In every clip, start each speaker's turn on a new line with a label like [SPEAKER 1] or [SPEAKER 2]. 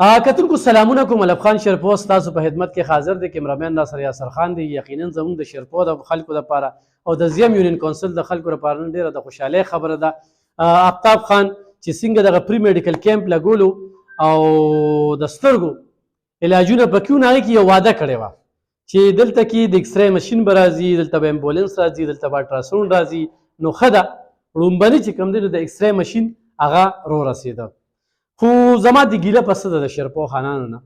[SPEAKER 1] کتونکو سلامونه کوم. ملک خان شیرپو ستاسو په خدمت کې حاضر دی. کیمرامین ناصر یاسر خان دی. یقینا زموږ د شیرپو د خلکو لپاره او د زیم یونین کونسل د خلکو لپاره نن ډیره د خوشحالۍ خبره ده. آفتاب خان چې څنګه دغه پری میډیکل کیمپ لګولو او د سترګو علاجونه پکې ونه هغې کې یو واده کړی وه چې دلته کې د ایکسرې مشین به راځي، دلته به امبولینس راځي، دلته به الټراساونډ راځي. نو ښه ده لومبني چې کوم دی نو د ایکسرې مشین هغه رورسېده. خو زما د ګیله په څه ده د شیرپو خانانو نه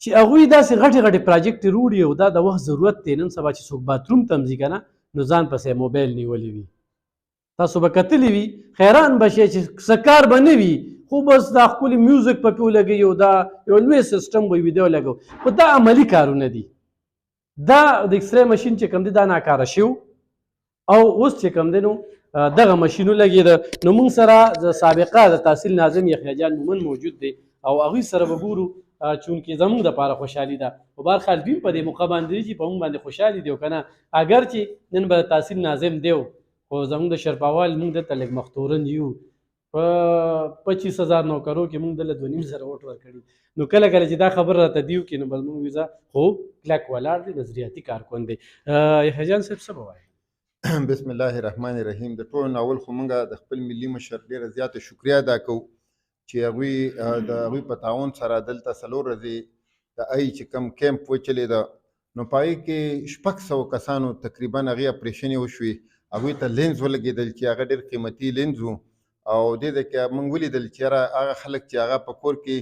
[SPEAKER 1] چې هغوی داسې غټې غټې پراجیکټې روړي او دا د وخت ضرورت دی. نن سبا چې څوک باتروم ته ځي که نه نو ځان پسې موبایل نیولی وي. تاسو به کتلی وي حیران به شئ چې څه کار به نه وي خو بس دا ښکلي میوزیک پکې ولګوي او دا یو لوی سیسټم به وي دی ولګو. خو دا عملي کارونه دي. دا د ایکسرې مشین چې کوم دی دا ناکاره شو او اوس چې کوم دی نو دغه مشین ولګېده. نو موږ سره د سابقه د تحصیل ناظم یحیی جان مومن موجود دی او هغوی سره به ګورو چونکې زموږ دپاره خوشحالي ده. په بهرحال دوی په دې موقع باندې چې په موږ باندې خوشحالي دی او که نه اگر چې نن به د تحصیل ناظم دی خو زموږ د شرپاوال موږ دلته لږ مختورن یو په 25,000 نوکرو کې موږ دله 2,500 ووټ ورکړي. نو کله کله چې دا خبر راته دیو کې نو بل موږ ویزه خو کلک ولاړ دی نظریاتي کارکون دی. یحیی جان صاحب څه به وایي؟
[SPEAKER 2] بسم الله الرحمن الرحیم. د ټولو ناول خو موږ د خپل ملي مشر ډېره زیاته شکریه ادا کوو چې هغوی د هغوی په تعاون سره دلته 4 ورځې د ای چې کوم کیمپ وچلېده نو په هغې کې 600 کسانو تقریبا هغې اپریشنې وشوې. هغوی ته لینز ولګېدل چې هغه ډېر قیمتي لینز و او دې ځای کې موږ ولیدل چې یاره هغه خلک چې هغه په کور کې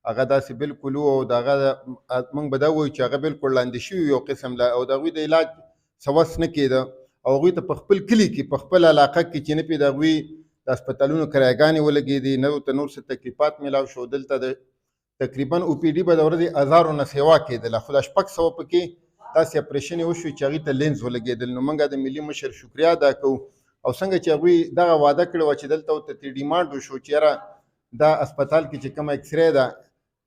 [SPEAKER 2] هغه داسې بالکل و او د هغه موږ به دا ووایو چې هغه بالکل لاندې شوي یو قسم له او د هغوی د علاج څه وس نه کېده او هغوی ته په خپل کلي کې په خپل علاقه کې چې نه پې د هغوی د هسپتالونو کرایګانې ولګېدې نه ورته نور څه تکلیفات میلاو شو. دلته د تقریبا او پی ډي به د ورځې 1000 نه سیوا کېدله خو دا 600 پکې داسې اپریشنې وشوې چې هغې ته لینز ولګېدل. نو موږ د ملي مشر شکریه ادا کوو او څنګه چې هغوی دغه واده کړې وه چې دلته ورته ترې ډیمانډ وشو چې یاره دا هسپتال کې چې کومه ایکسرې ده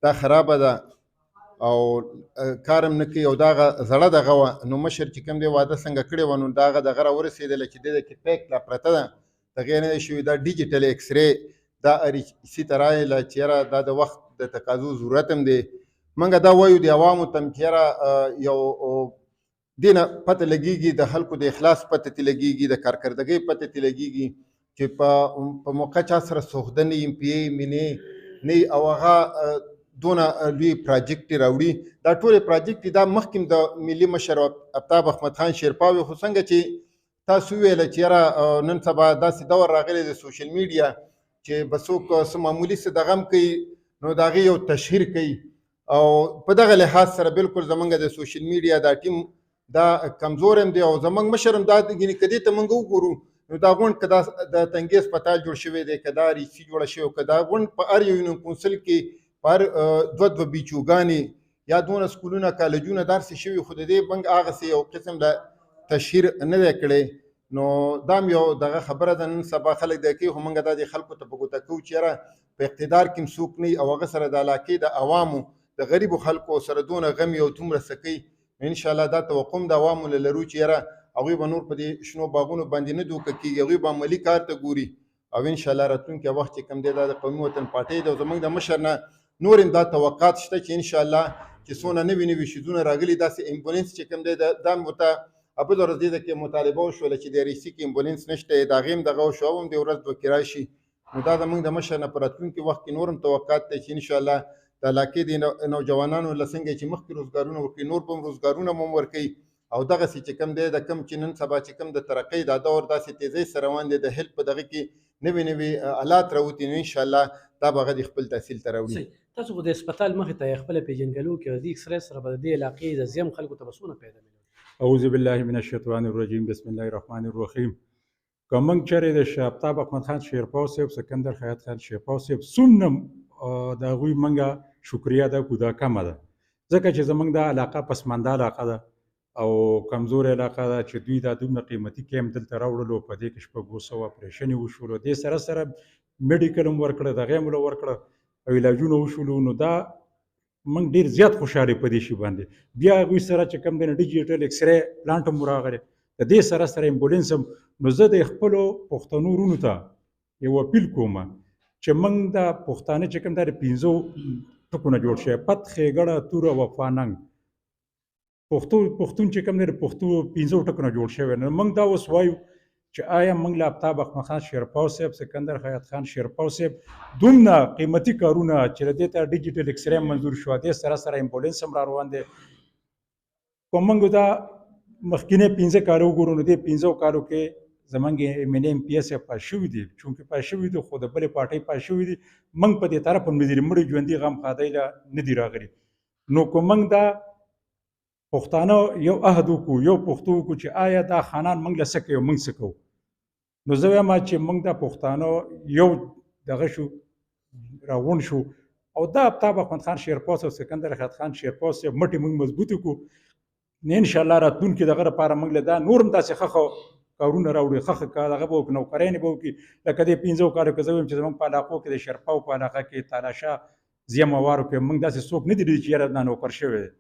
[SPEAKER 2] دا خرابه ده او کارم نه کوي او دا زړه دغه وه. نو مشر چې کوم دی واده څنګه کړې وه نو د هغه دغه راورسېدله چې دې کې پیک لا پرته ده د هغې نه دی شوي دا ډیجیټل ایکسرې دا اسی ته رایله چې یاره دا د وخت د تقاضو ضرورت هم دی. موږ دا وایو د عوامو ته چې یاره یو دې نه پته لګېږي د خلکو د اخلاص پته ترې لګېږي د کارکردګۍ پته ترې لګېږي چې په موقع چا سره سوخده نه یم پې مې نه او هغه دونه لوی پراجیکټ راوړي. دا ټولې پراجیکټ دا مخکې د ملي مشر آفتاب احمد خان شیرپا وي خو څنګه چې تاسو وویله چې یاره نن سبا داسې دور راغلی د سوشل میډیا چې به څوک څه معمولي څه دغه هم کوي نو د هغې یو تشهیر کوي او په دغه لحاظ سره بالکل زموږ د سوشل میډیا دا ټیم دا کمزور هم دی او زموږ مشر هم دا ګینې که دې ته موږ وګورو نو دا غونډ که دا د تنګي هسپتال جوړ شوی دی که دا ریسي جوړه شوې که دا غونډ په هر یو یونین کونسل کې په هر 2 بیچوګانې یا 2 سکولونه کالجونه داسې شوي خو د دې بنګ هغسې یو قسم د تشهیر نه دی کړی. نو دا هم یو دغه خبره ده نن سبا خلک دی کوي خو موږ دا د خلکو ته په ګوته کوو چې یاره په اقتدار کې هم څوک نه وي او هغه سره د علاقې د عوامو د غریبو خلکو سره دونه غم او دومره څه کوي انشاءالله دا توقع د عوامو له لرو چې یاره هغوی به نور په دې شنو باغونو باندې نه دوکه کېږي هغوی به عملي کار ته ګوري او انشاءالله راتلونکی وخت چې کوم دی دا د قومي وطن پارټۍ دی او زموږ د مشر نه نور هم دا توقعات شته چې انشاءالله چې څونه نوي نوي شیزونه راغلي داسې امبولینس چې کوم دی دا هم ورته بله ورځ دې کې مطالبه وشوله چې د ریسي کې امبولینس نشته د هغې هم دغه وشو او هم دې ورځ دوه کې راشي. نو دا زموږ د مشر نه په راتلونکي وخت کې نور هم توقعات دی چې انشاءالله د علاقې د نوجوانانو له څنګه چې مخکې روزګارونه ورکوي نور به هم روزګارونه هم ورکوي او دغسې چې کوم دی د کوم چې نن سبا چې کوم د ترقۍ دا دور داسې تیزۍ سره روان دی د هیلپ په دغه کې نوي نوي آلات راوتي نو انشاءالله دا به هغه د خپل تحصیل ته راوړي.
[SPEAKER 1] تاسو خو د هسپتال مخې ته خپله پېژندګلو کې د ایکسرې سره به د دې علاقې د زیم خلکو ته به څونه پیدا ملي؟
[SPEAKER 3] اعوذ بالله من الشیطان الرجیم بسم الله الرحمن الرحیم. که موږ چېرې د آفتاب احمد خان شیرپا صاحب سکندر خیاط خان شیرپا صاحب څومره د هغوی موږ شکریه ادا کړو دا کمه ده ځکه چې زموږ دا علاقه پسمانده علاقه ده او کمزور علاقه ده چې دوی دا دومره قیمتي کیمپ دلته راوړلو په دې کې 600 اپریشنې وشولو دې سره سره میډیکل هم ورکړه دغې هم ورکړه او علاجونه وشولو نو دا موږ ډېر زیات خوشحالي په دې شي باندې. بیا هغوی سره چې کوم دی نو ډیجیټل ایکسرې پلانټ هم راغلی د دې سره سره امبولینس هم. نو زه د خپلو پښتنو وروڼو ته یو اپیل کوم چې موږ د پښتانه چې کوم دی د ټکونه جوړ شوی پت ښېګړه توره وفاننګ پښتون چې کوم دی د پښتو 15 ټکونه جوړ شوی نو موږ دا اوس وایو چې آیا موږ له آفتاب احمد خان شیرپاو صاحب سکندر حیات خان شیرپاو صاحب دومره قیمتي کارونه چې د دې ته ډیجیټل ایکسرې منظور شو دې سره سره امبولانس هم را روان دی کوم موږ دا مخکینه 15 کالو وګورو نو دې 15 کالو کې زمونږ ایم پی ایس پاس شوي دي چونکې پاس شوي دي خو د بلې پارټۍ پاس شوي دي موږ په دې طرف هم نه دي مړي ژوندي غم ښادۍ له نه دي راغلي نو که موږ دا پښتانه یو عهد وکړو یو پښتو وکړو چې آیا دا خانان موږ له څه کوي موږ څه کوو نو زه وایم چې موږ دا پښتانه یو دغه شو راغونډ شو او دا آفتاب احمد خان شیرپاو او سکندر حیات خان شیرپاو صاحب مټې موږ مضبوط کړو نه انشاءالله راتلونکي دغه لپاره موږ له دا نور هم داسې ښه کارونه راوړي ښه کار هغه به وکړو نوکرانې به وکړي لکه دې 15 کالو کې زه وایم چې زموږ په علاقو کې د شیرپاو په علاقه کې تالاشا زیموارو کې موږ داسې څوک نه دي لیدلي چې یاره دا نوکر شوی دی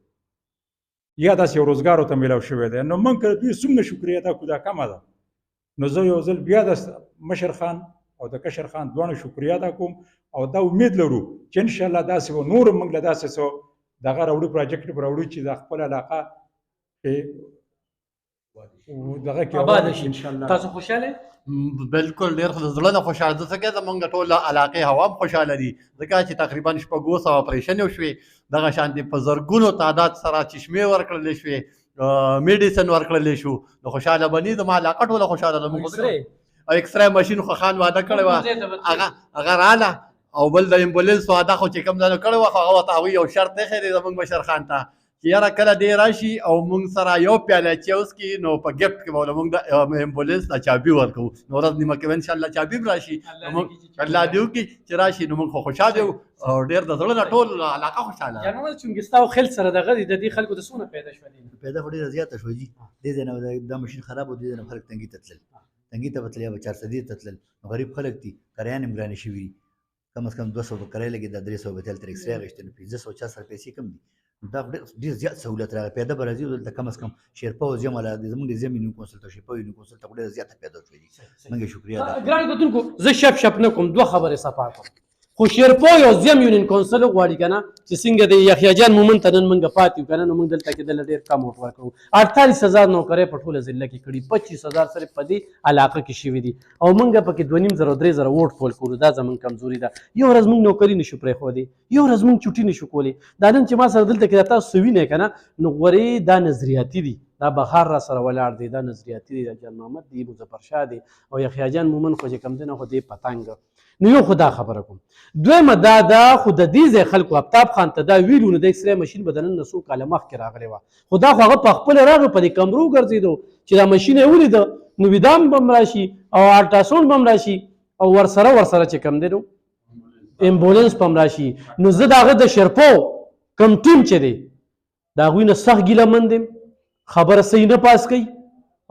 [SPEAKER 3] یا داسې یو روزګار ورته میلاو شوی دی نو موږ که دوی څومره شکریه ادا کړو دا کمه ده نو زه یو ځل بیا د مشر خان او د کشر خان دواړو شکریه ادا کوم او دا امید لرو چې انشاءالله داسې به نور موږ له داسې څه دغه راوړو پروجیکټ به راوړو چې د خپل علاقه دغه کې
[SPEAKER 1] آباد شي
[SPEAKER 3] ان شاء الله
[SPEAKER 1] تاسو خوشاله
[SPEAKER 4] بالکل ډېر د زړه نه خوشاله ده ځکه زمونږ ټول علاقې هوا هم خوشاله دي ځکه چې تقریبا 600 اپریشن وشوې دغه شانتې په زرګونو تعداد سره چشمې ورکړل شوې میډیسن ورکړل شو نو خوشاله بني زما علاقه ټوله خوشاله ده موږ اکسرې ماشین خو خان واده کړی وه هغه راله او بل د امبولانس واده خو چې کوم ځای کړی وه خو هغه ورته هغوی یو شرط ایښی دی زموږ مشر خان ته چې یاره کله دی راشي او موږ سره یو پیاله چای وڅښي نو په ګفټ کې به موږ د امبولانس ته چابي ورکوو نو ورځ نیمه کې به انشاءالله چابي هم راشي الله دې وکړي چې راشي نو موږ خو خوشحاله یو او ډېر د زړه نه ټول علاقه خوشحاله
[SPEAKER 1] جنرال چونګستا او خل سره دغه د دې خلکو د سونه پیدا شول
[SPEAKER 5] پیدا خو ډېره زیاته شوه جي دې ځای نه دا ماشین خراب و دې ځای نه خلک تنګي ته تلل تنګي ته به تلل یا به 400 ته تلل غریب خلک دي کریان هم ګرانې شوي دي کم از کم 200 به کرایه لګي دا 300 به تل تر اکسرې اخیستې نو 1500 سره پیسې کم دي دا ډېر زیات سهولت راغی پیدا به راځي دلته کم از کم شیرپاو زیم ولا زموږ د زیم یونیون کونسل ته شیرپاو یونیون کونسل ته ډېره زیاته پیدا شوې دي موږ شکریه ادا کوو
[SPEAKER 1] ګران کتونکو زه شپ نه کوم دوه خبرې صفا کوم خو شیرپاو او زیم یونیون کونسل غواړي کنه چې څنګه د یحیی جان مومن ته نن موږ پاتې کنه نو موږ دلته کې د ډېر کم وټ ورکړو 48000 نوکرې په ټوله ضلع کې کړي 25000 سره په دې علاقه کې شوي دي او موږ پکې 2.5 ووټ پول کړو دا زموږ کمزوري ده یو ورځ موږ نوکري نشو پرېښودی یو ورځ موږ چوټي نشو کولی دا نن چې ما سره دلته کې تاسو وینئ کنه نو غورې دا نظریاتي دي دا بهار را سره ولاړ دی دا نظریاتي دی دا جان محمد دی مظفر شاه دی او یحیی جان مومن خو چې کم دی نه خو دی پتنګ نو یو خدا خبره کوم دویمه دا دا خو د دې ځای خلکو آفتاب خان ته دا ویلو نو د اکسرې ماشین به د نن نه څو کاله مخکې راغلی وه خو دا خو هغه په خپله راغی په دې کمرو ګرځېدو چې دا ماشین یې ولیده نو ویدام به هم راشي او الټراساونډ به هم راشي او ورسره چې کم دی نو امبولانس به هم راشي نو زه د هغه د شیرپاو کم ټیم چې دی د هغوی نه سخت ګیله مند یم خبره صحیح نه پاس کوي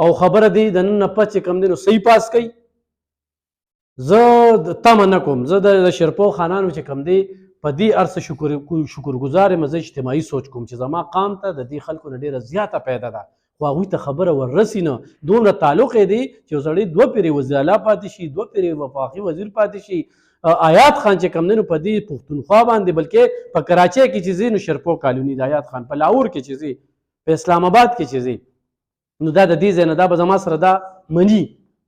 [SPEAKER 1] او خبره دی د نن نه پس چې کم دی نو صحیح پاس کوي زه تمه نه کوم زه د شیرپاو خانانو چې کم دی په دې ارڅه شکرګزار یم زه اجتماعي سوچ کوم چې زما قام ته د دې خلکو نه ډېره زیاته پیدا ده خو هغوی ته خبره وررسي نه دومره تعلق یې دی چې یو سړی 2 پیرې وزیر اعلی پاتې شي 2 پیرې وفاقي وزیر پاتې شي آیات خان چې کم دی نو په دې پښتونخوا باندې بلکې په کراچۍ کې چې ځي نو شیرپاو کالوني د آیات خان په لاهور کې چې ځي په اسلام آباد کې چې ځي نو دا د دې ځای نه دا به زما سره دا مني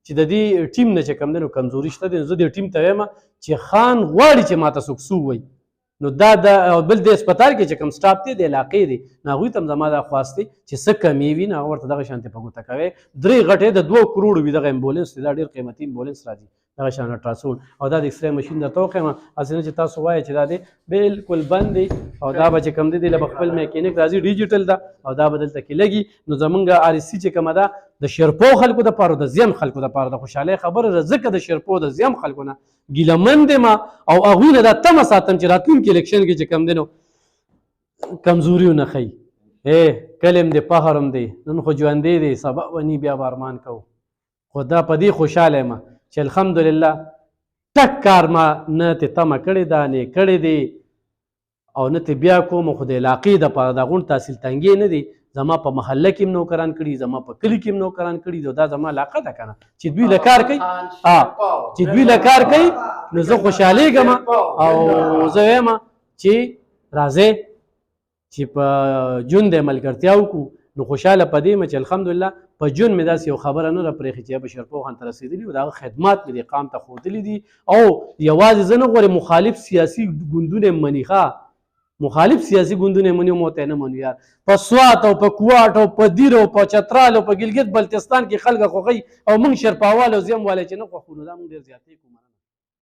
[SPEAKER 1] چې د دې ټیم نه چې کم دی نو کمزوري شته دی نو زه دې ټیم ته وایم چې خان غواړي چې ماته څوک څه ووایي نو دا د بل د هسپتال کې چې کوم سټاف دی د علاقې دی نو هغوی ته هم زما دا خواست دی چې څه کمې وي نو هغه ورته دغه شانتې په ګوته کوی 3 غټې د 2 کروړو وي دغه امبولانس دی دا ډېر قیمتي امبولانس راځي دغه شان الټراساونډ او دا د اکسرې ماشین درته وښیم هسې نه چې تاسو وایئ چې دا دی بالکل بند دی او دا به چې کوم دی له خپل میکینیک راځي ډیجیټل ده او دا به دلته کې لګي نو زمونږ آر اس سی چې کومه ده د شیرپاو خلکو دپاره د زیم خلکو دپاره د خوشحالۍ خبره ده ځکه د شیرپاو د زیم خلکو نه ګیله مند یم او هغوی نه دا تمه ساتم چې راتلونکي الیکشن کې چې کوم دی نو کمزوري ونه ښیي کلی هم دی فخر هم دی نن خو ژوندی دی سبا ونی بیا به ارمان کوو خو دا په دې خوشحاله یم چې الحمدلله ټک کار ما نه تې تمه کړې ده نه کړې دی او نه تې بیا کوم خو د علاقې دپاره دا غونډ تحصیل تنګې نه دی زما په محله کې هم نوکران کړي زما په کلي کې هم نوکران کړي دا زما علاقه ده که نه چې دوی له کار کوي چې دوی له کار کوي نو زه خوشحالېږم او زه وایم چې راځئ چې په جون د ملګرتیا وکړو. نو خوشحاله په دې یم چې الحمدلله په جون مې داسې یو خبره نه راپرېښې چې بشرپور خان ته رسېدلي او د هغه خدمات مې دې قام ته ښودلي دي. او یوازې زه نه غواړم مخالف سیاسي ګوندونه یې مني، مخالف سیاسي ګوندونه یې مني او موته یې نه منو. یار په سوات او په کوواټ او په دیر او په چترال او په ګلګت بلتستان کې خلک خوښوي او موږ شرپاوال او زیم والی چې نه خوښو، نو دا موږ ډېر زیاتې کوو.